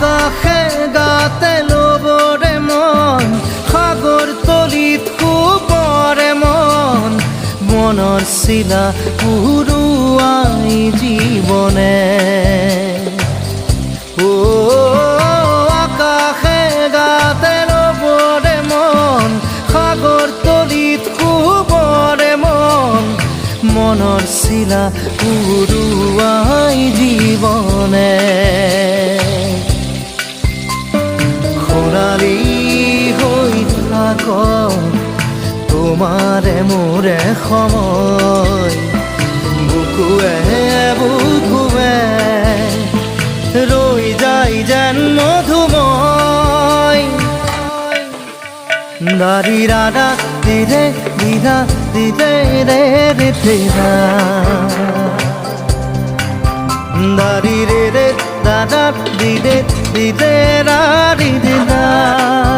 আকাশে গাতে ল'বৰে মন সাগৰ তলিত শুবৰে মন মনৰ চিলা উৰুৱাই জীৱনে আকাশে গাতে ল'বৰে মন সাগৰ তলিত শুবৰে মন মনৰ চিলা উৰুৱাই জীৱনে খৰালি হৈ থাক তোমাৰে মোৰে সময় বুকুৱে বুকুৱে ৰৈ যায় যেন মধুময় দাৰি ৰাধা দিদে দিদা দিদে ৰে ৰে তেৰা দাৰি ৰে ৰে দাদা দিদে দিদে ৰা দিদে না